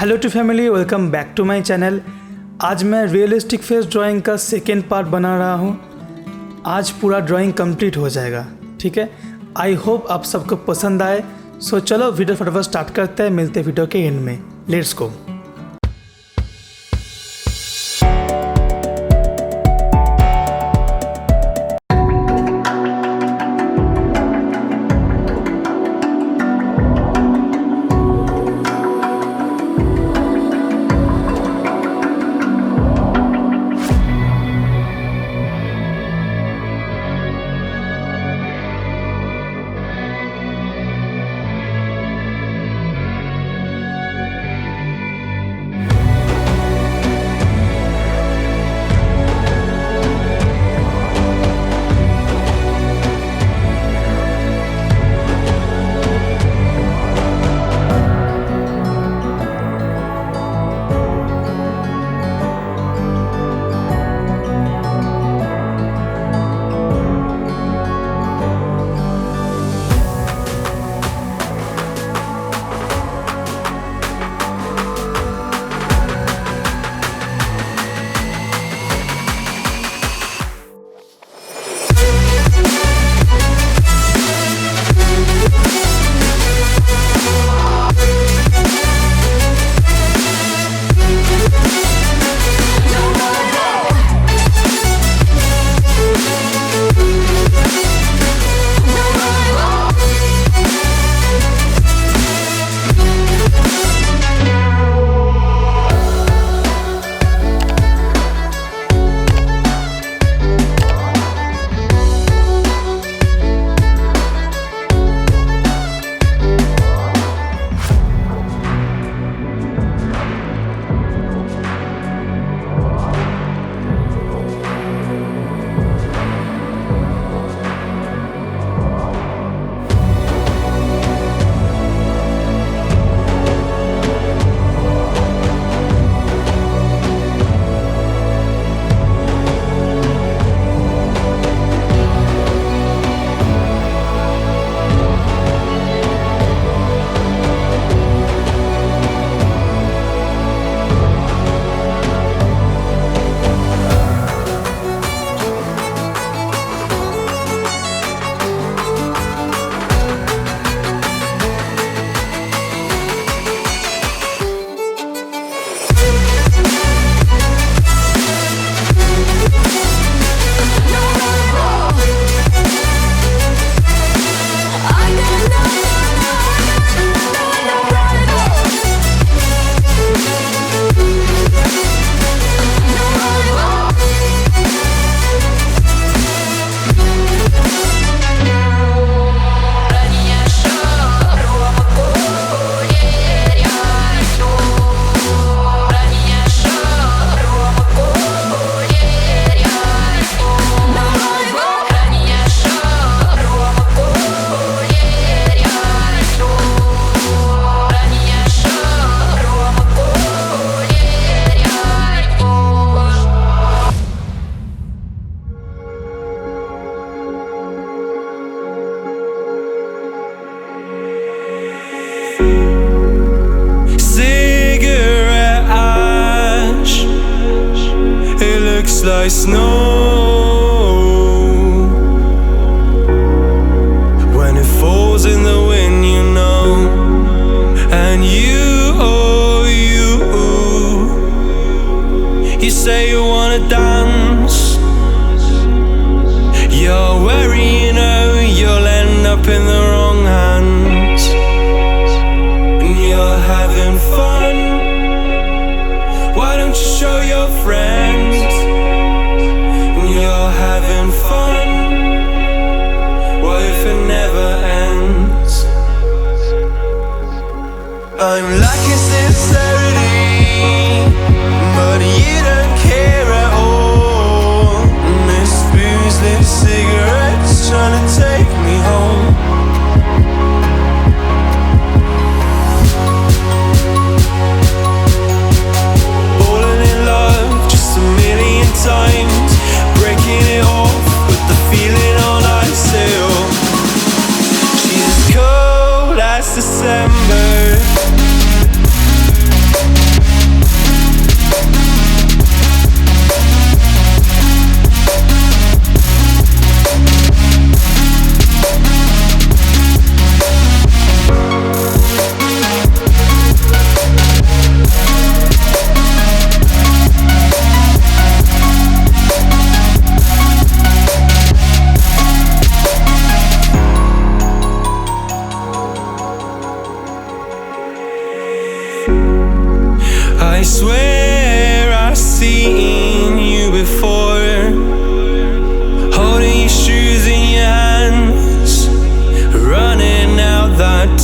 Hello to family, welcome back to my channel. आज मैं realistic face drawing का second part बना रहा हूँ। आज पूरा ड्राइंग कंप्लीट हो जाएगा, ठीक है। आई होप आप सबको पसंद आए। सो चलो वीडियो फटाफट स्टार्ट करते हैं, मिलते हैं वीडियो के एंड में। Let's go. Like snow when it falls in the wind, you know. And you say you wanna dance. You're wary, you know, you'll end up in the wrong hands. And you're having fun. Why don't you show your friends? You're having fun. What if it never ends? I'm lacking sincerity, but you don't care at all. This booze, this cigarettes trying to take me home. Falling in love just a million times, breaking it off with the feeling all I still. She's as cold as December.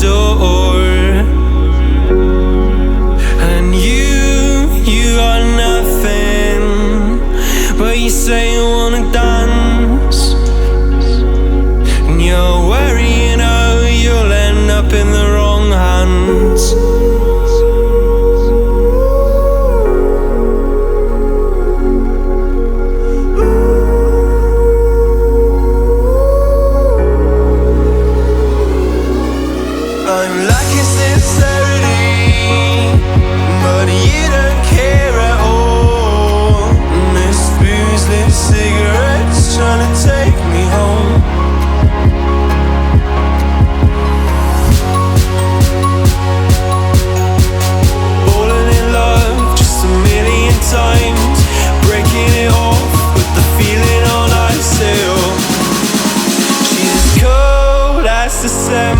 door. And you got nothing, but you say you wanna dance. And you're worrying how you'll end up in the wrong hands. I'm lacking sincerity, but you don't care at all. And this booze-lit cigarette's trying to take me home. Falling in love just a million times, breaking it off with the feeling all I sail. She's as cold as December.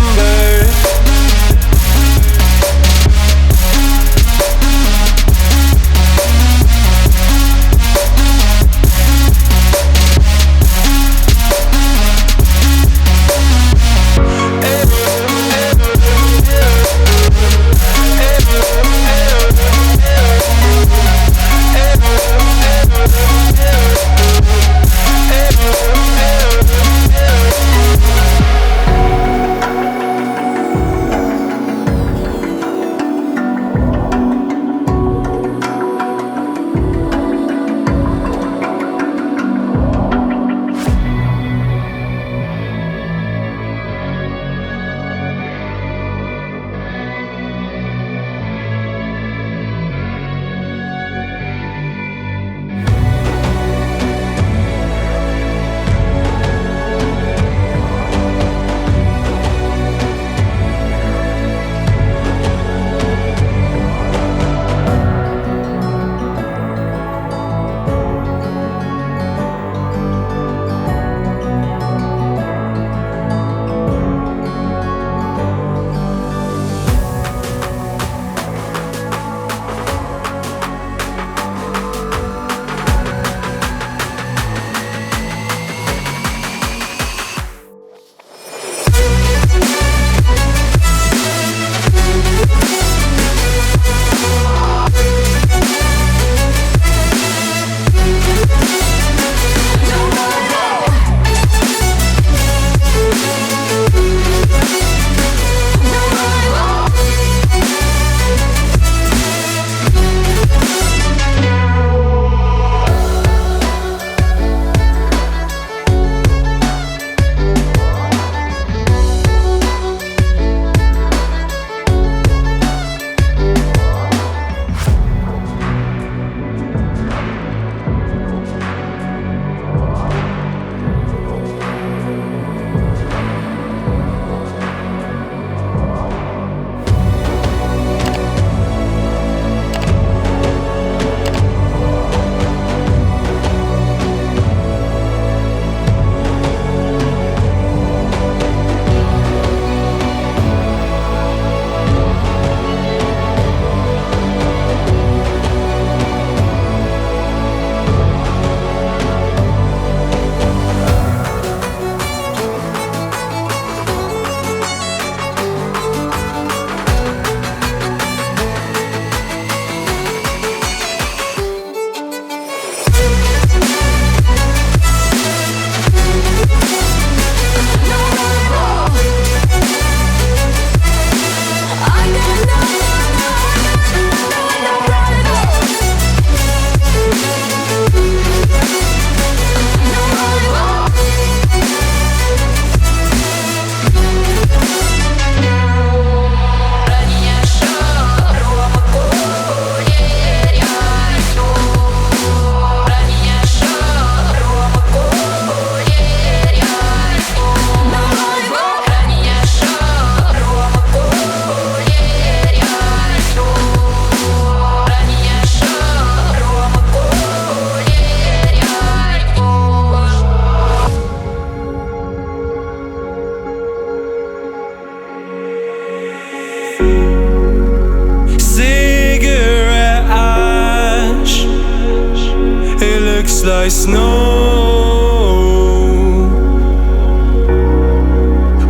like snow.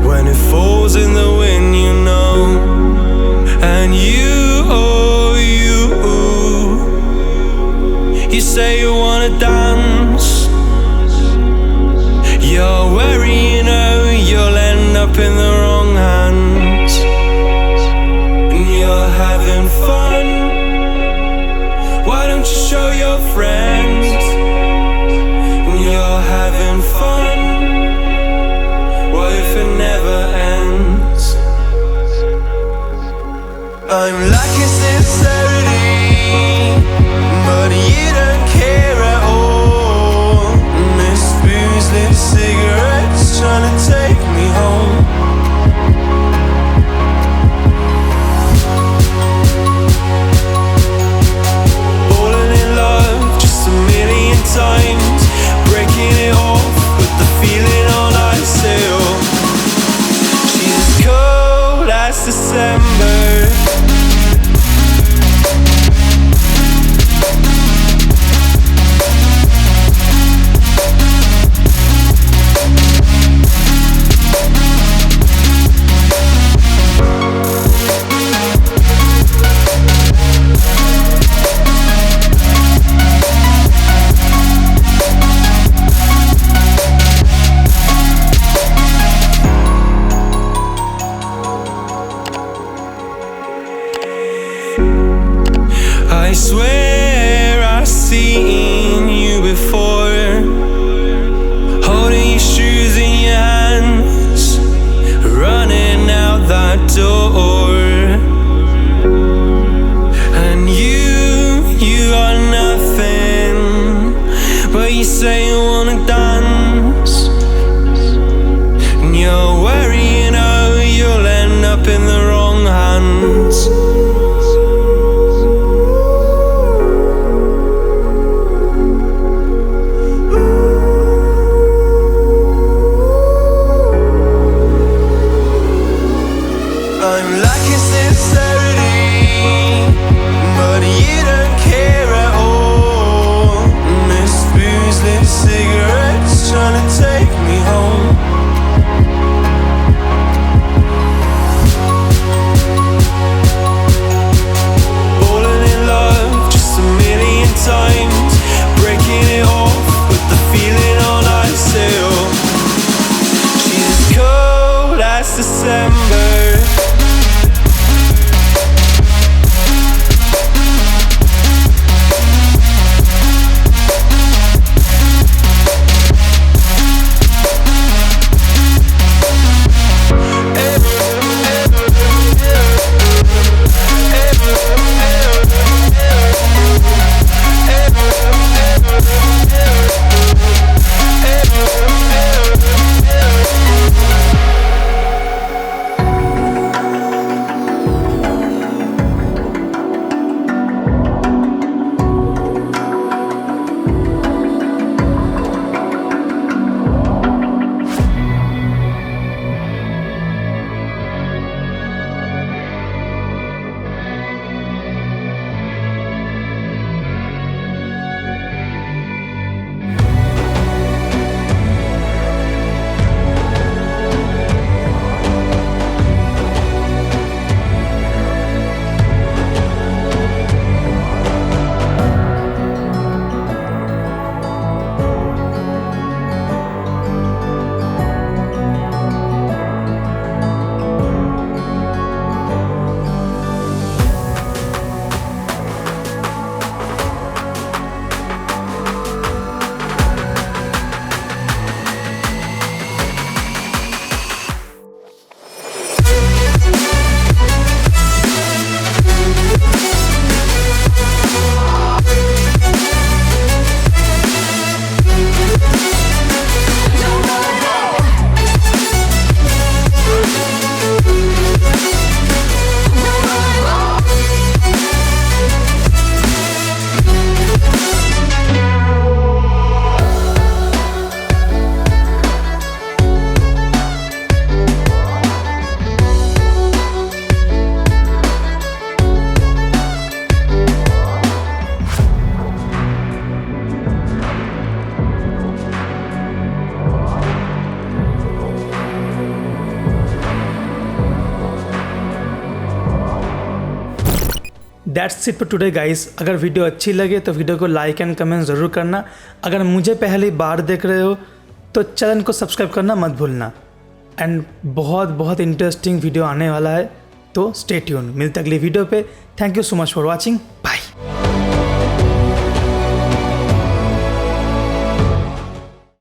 When it falls in the wind, you know up in the wrong hands, and you're having fun. Why don't you show your friends? And you're having fun. What if it never ends? I'm lacking sincerity, but you don't care at all. Miss booze, lit cigarettes, trying to take me home. Falling in love just a million times, breaking it off, put the feeling on ice sail. She's as cold as December. I swear I've seen you before, holding your shoes in your hands, running out that door. And you are nothing, but you say you wanna dance. And you're worrying, oh, you'll end up in the wrong hands. I'm lacking sincerity, but you don't care at all. Miss booze, lit cigarettes, trying to take me home. Falling in love just a million times, breaking it off, put the feeling on ice sail. She's as cold as December. That's it for today guys. अगर video अच्छी लगे तो video को like and comment ज़रूर करना। अगर मुझे पहली बार देख रहे हो तो चैनल को सब्सक्राइब करना मत भूलना। एंड बहुत बहुत इंटरेस्टिंग वीडियो आने वाला है, तो स्टे ट्यून। मिलते अगली वीडियो पे। Thank you so much for watching.